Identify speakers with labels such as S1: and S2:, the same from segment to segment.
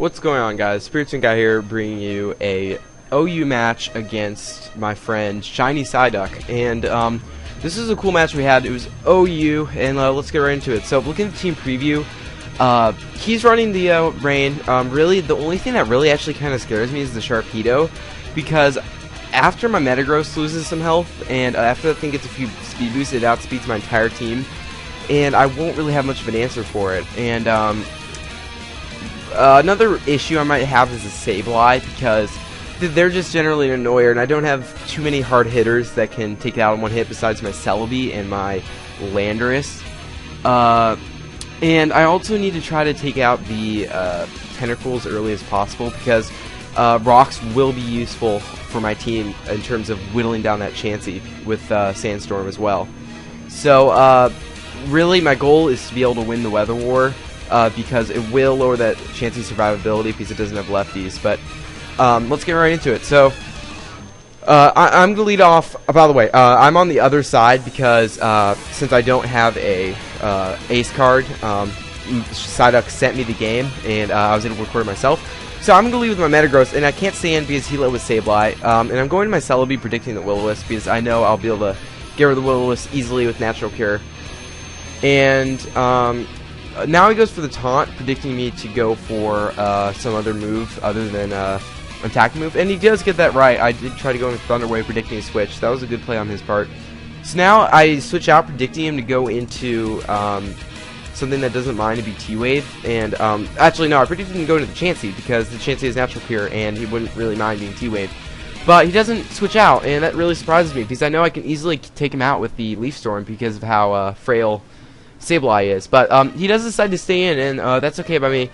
S1: What's going on, guys? Spiritomb guy here, bringing you a OU match against my friend ShinySyduck, and this is a cool match we had. It was OU, and let's get right into it. So, looking at the team preview, he's running the Rain. Really, the only thing that really actually kind of scares me is the Sharpedo, because after my Metagross loses some health, and after that thing gets a few speed boosts, it outspeeds my entire team, and I won't really have much of an answer for it. And another issue I might have is a Sableye, because they're just generally an annoyer, and I don't have too many hard hitters that can take it out in one hit besides my Celebi and my Landorus. And I also need to try to take out the Tentacles as early as possible, because Rocks will be useful for my team in terms of whittling down that Chansey with Sandstorm as well. So really my goal is to be able to win the Weather War, because it will lower that Chansey survivability because it doesn't have lefties. But let's get right into it. So I'm going to lead off. By the way, I'm on the other side because since I don't have a acekard, ShinySyduck sent me the game, and I was able to record it myself. So I'm going to lead with my Metagross, and I can't stand because he led with Sableye. And I'm going to my Celebi predicting the Will-O-Wisp because I know I'll be able to get rid of the Will-O-Wisp easily with Natural Cure. And now he goes for the Taunt, predicting me to go for some other move other than attacking move. And he does get that right. I did try to go with Thunder Wave, predicting a switch. That was a good play on his part. So now I switch out, predicting him to go into something that doesn't mind to be T-Wave. And actually, no, I predicted him to go into the Chansey because the Chansey has Natural Cure and he wouldn't really mind being T-Wave. But he doesn't switch out, and that really surprises me because I know I can easily take him out with the Leaf Storm because of how frail Sableye is. But he does decide to stay in, and that's okay by me.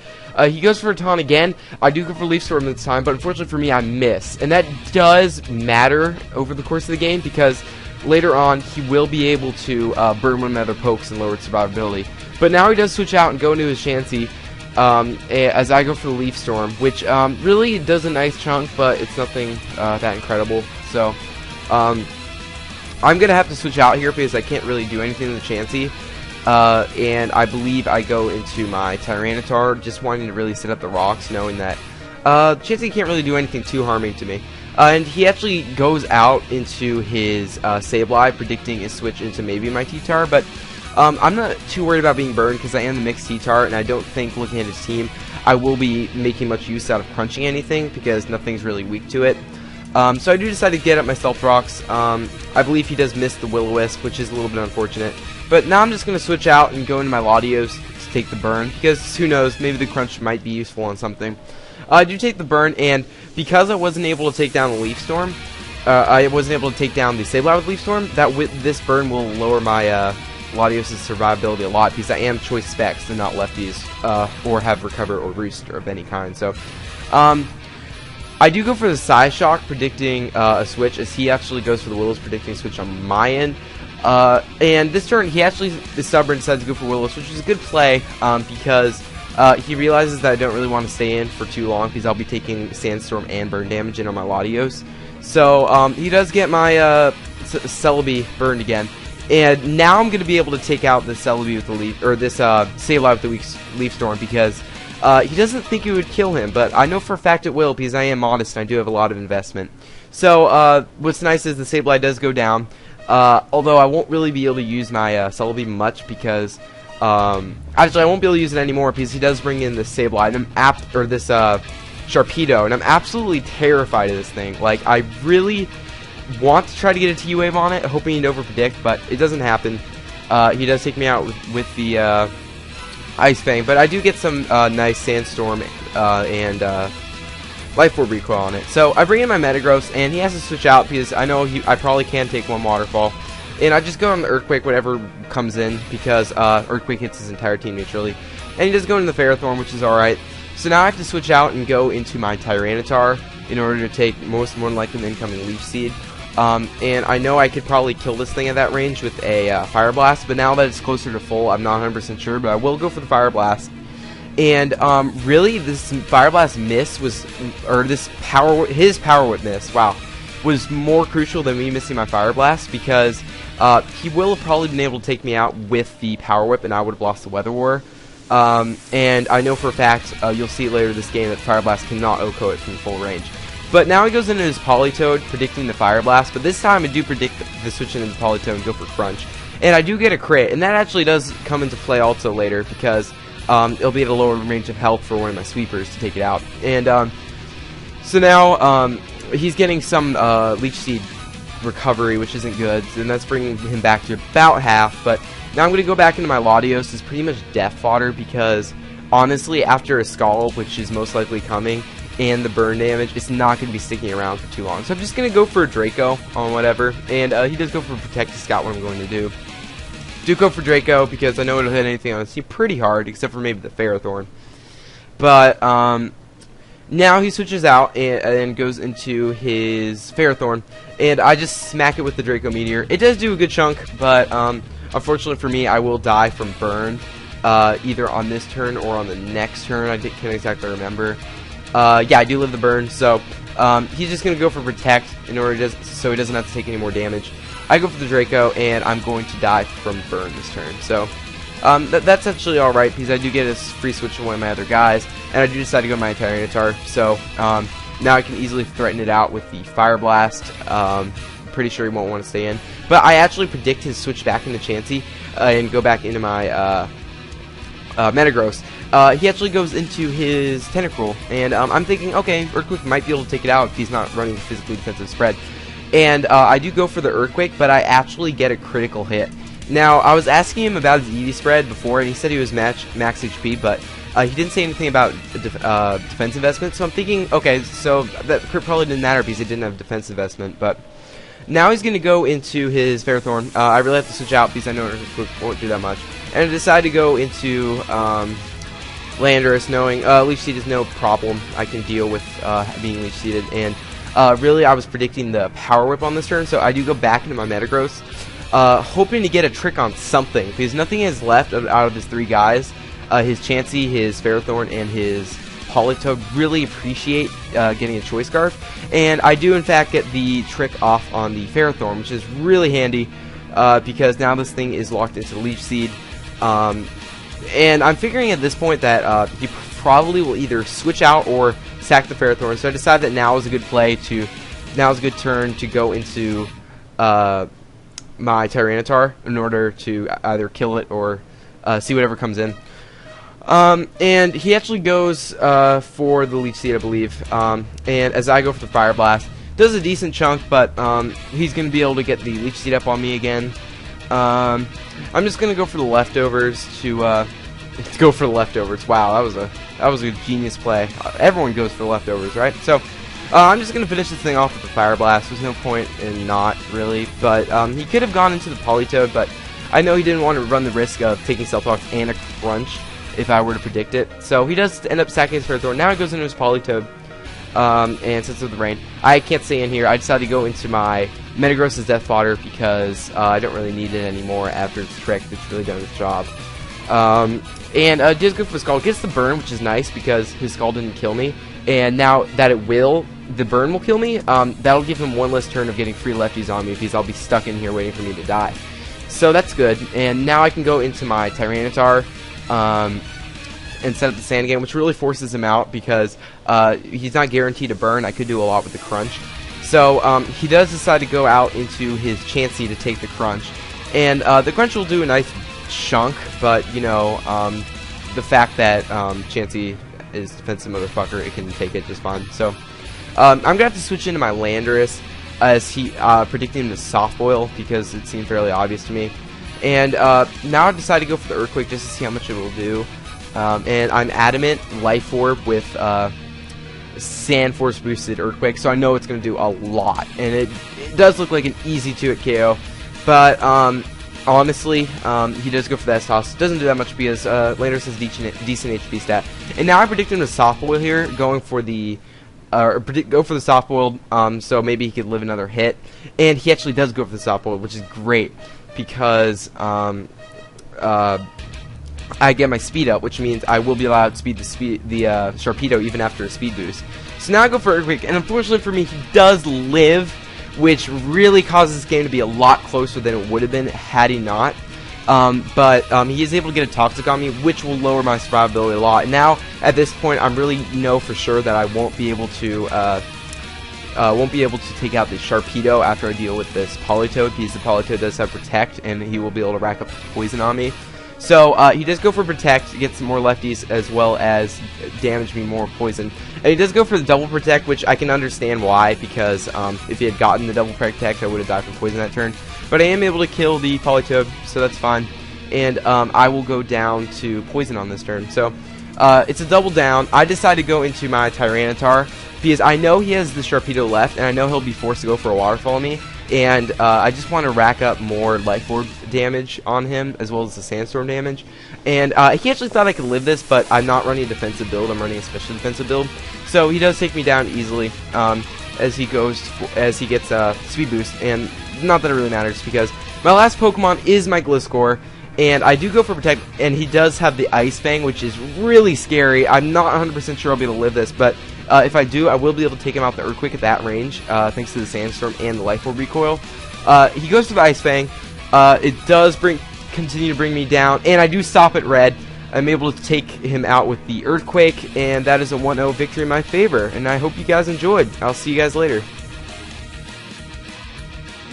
S1: He goes for a taunt again. I do go for Leaf Storm this time, but unfortunately for me, I miss. And that does matter over the course of the game because later on, he will be able to burn one of my other pokes and lower its survivability. But now he does switch out and go into his Chansey as I go for the Leaf Storm, which really does a nice chunk, but it's nothing that incredible. So I'm going to have to switch out here because I can't really do anything to the Chansey. And I believe I go into my Tyranitar, just wanting to really set up the rocks, knowing that Chansey can't really do anything too harming to me. And he actually goes out into his Sableye, predicting a switch into maybe my T-Tar, but I'm not too worried about being burned because I am the mixed T-Tar, and I don't think, looking at his team, I will be making much use out of crunching anything because nothing's really weak to it. So I do decide to get up my Stealth Rocks. I believe he does miss the Will-O-Wisp, which is a little bit unfortunate. But now I'm just going to switch out and go into my Latios to take the burn, because who knows, maybe the crunch might be useful on something. I do take the burn, and because I wasn't able to take down the Leaf Storm, I wasn't able to take down the Sableye with Leaf Storm, that with this burn will lower my Latios' survivability a lot, because I am choice specs and not lefties, or have recover or rooster of any kind. So I do go for the Psyshock, predicting a switch, as he actually goes for the Willows, predicting a switch on my end. And this turn, he actually is stubborn, decides to go for Willows, which is a good play, because he realizes that I don't really want to stay in for too long, because I'll be taking Sandstorm and burn damage in on my Latios. So he does get my Celebi burned again, and now I'm going to be able to take out the Celebi with the Leaf, or this Sableye with the Leaf Storm, because he doesn't think it would kill him, but I know for a fact it will, because I am modest and I do have a lot of investment. So what's nice is the Sableye does go down. Although I won't really be able to use my Celebi much because actually I won't be able to use it anymore because he does bring in the Sableye and this Sharpedo, and I'm absolutely terrified of this thing. Like, I really want to try to get a T-Wave on it, hoping he'd overpredict, but it doesn't happen. He does take me out with the Ice Fang, but I do get some nice Sandstorm and Life Orb recoil on it. So I bring in my Metagross, and he has to switch out because I know I probably can take one Waterfall. And I just go on the Earthquake, whatever comes in, because Earthquake hits his entire team neutrally. And he does go into the Ferrothorn, which is alright. So now I have to switch out and go into my Tyranitar in order to take more than likely an incoming Leaf Seed. And I know I could probably kill this thing at that range with a Fire Blast, but now that it's closer to full, I'm not 100% sure, but I will go for the Fire Blast. And really, this Fire Blast miss was, or this his Power Whip miss, wow, was more crucial than me missing my Fire Blast, because he will have probably been able to take me out with the Power Whip, and I would have lost the Weather War. And I know for a fact, you'll see it later this game, that Fire Blast cannot OHKO it from full range. But now he goes into his Politoed, predicting the Fire Blast, but this time I do predict the switch into the Politoed and go for Crunch. And I do get a crit, and that actually does come into play also later, because it'll be at a lower range of health for one of my sweepers to take it out. And so now he's getting some Leech Seed recovery, which isn't good, and that's bringing him back to about half. But now I'm going to go back into my Latios. It's pretty much death fodder, because honestly, after a Scald, which is most likely coming, and the burn damage, it's not going to be sticking around for too long. So I'm just going to go for a Draco on whatever, and he does go for Protect to scout what I'm going to do. Do go for Draco, because I know it'll hit anything on his team pretty hard, except for maybe the Ferrothorn. But now he switches out and goes into his Ferrothorn, and I just smack it with the Draco Meteor. It does do a good chunk, but unfortunately for me, I will die from burn, either on this turn or on the next turn. I can't exactly remember. Yeah, I do live the burn, so he's just going to go for Protect in order so he doesn't have to take any more damage. I go for the Draco, and I'm going to die from burn this turn. So that's actually alright, because I do get a free switch to one of my other guys, and I do decide to go my Tyranitar. So now I can easily threaten it out with the Fire Blast. Pretty sure he won't want to stay in. But I actually predict his switch back into Chansey and go back into my Metagross. He actually goes into his Tentacruel, and I'm thinking, okay, Earthquake might be able to take it out if he's not running physically defensive spread. And I do go for the Earthquake, but I actually get a critical hit. Now, I was asking him about his EV spread before, and he said he was max HP, but he didn't say anything about defense investment, so I'm thinking, okay, so that crit probably didn't matter because he didn't have defense investment. But now he's going to go into his Ferrothorn. I really have to switch out because I know Earthquake won't do that much. And I decide to go into Landorus, knowing Leech Seed is no problem. I can deal with being Leech Seeded, and really I was predicting the Power Whip on this turn, so I do go back into my Metagross, hoping to get a trick on something, because nothing is left out of his three guys. His Chansey, his Ferrothorn, and his Politoed really appreciate getting a Choice Scarf, and I do in fact get the trick off on the Ferrothorn, which is really handy, because now this thing is locked into Leech Seed. And I'm figuring at this point that he probably will either switch out or sack the Ferrothorn, so I decided that now is a good turn to go into my Tyranitar in order to either kill it or see whatever comes in. And he actually goes for the Leech Seed, I believe, and as I go for the Fire Blast, does a decent chunk, but he's going to be able to get the Leech Seed up on me again. I'm just gonna go for the leftovers to go for the leftovers. Wow, that was a genius play. Everyone goes for the leftovers, right? So I'm just gonna finish this thing off with the Fire Blast. There's no point in not really, but he could have gone into the Politoed, but I know he didn't want to run the risk of taking Stealth Rock and a Crunch if I were to predict it. So he does end up sacking his Ferrothorn. Now he goes into his Politoed. And since of the rain, I can't stay in here. I decided to go into my Metagross's Death Fodder because I don't really need it anymore after its trick. It's really done its job. And does go for the Scald. Gets the burn, which is nice because his Scald didn't kill me. And now that the burn will kill me, that'll give him one less turn of getting free lefties on me because I'll be stuck in here waiting for me to die. So that's good. And now I can go into my Tyranitar. And set up the Sand Game, which really forces him out because he's not guaranteed to burn. I could do a lot with the Crunch. So he does decide to go out into his Chansey to take the Crunch. And the Crunch will do a nice chunk, but, you know, the fact that Chansey is defensive motherfucker, it can take it just fine. So I'm going to have to switch into my Landorus as he predicting the Soft Boil because it seemed fairly obvious to me. And now I decide to go for the Earthquake just to see how much it will do. And I'm adamant Life Orb with Sand Force boosted Earthquake, so I know it's going to do a lot. And it does look like an easy 2-hit KO, but honestly, he does go for that toss. Doesn't do that much because Landorus has decent HP stat. And now I predict him to Soft Boil here, going for the go for the Soft Boil, so maybe he could live another hit. And he actually does go for the Soft Boil, which is great because I get my speed up, which means I will be allowed to speed the Sharpedo even after a speed boost. So now I go for Earthquake, and unfortunately for me, he does live, which really causes this game to be a lot closer than it would have been had he not. but he is able to get a Toxic on me, which will lower my survivability a lot. And now, at this point, I'm really know for sure that I won't be able to take out the Sharpedo after I deal with this Politoed, because the Politoed does have Protect, and he will be able to rack up poison on me. So he does go for Protect, get some more lefties, as well as damage me more poison. And he does go for the double Protect, which I can understand why, because if he had gotten the double Protect, I would have died from poison that turn. But I am able to kill the Politoed, so that's fine. And I will go down to poison on this turn. So it's a double down. I decide to go into my Tyranitar, because I know he has the Sharpedo left, and I know he'll be forced to go for a Waterfall on me. And I just want to rack up more Life Orb damage on him, as well as the Sandstorm damage. And he actually thought I could live this, but I'm not running a defensive build. I'm running a special defensive build. So he does take me down easily as he gets Speed Boost. And not that it really matters, because my last Pokemon is my Gliscor. And I do go for Protect, and he does have the Ice Fang, which is really scary. I'm not 100% sure I'll be able to live this, but if I do, I will be able to take him out the Earthquake at that range, thanks to the Sandstorm and the Life Orb recoil. He goes to the Ice Fang. It does continue to bring me down, and I do stop at red. I'm able to take him out with the Earthquake, and that is a 1-0 victory in my favor. And I hope you guys enjoyed. I'll see you guys later.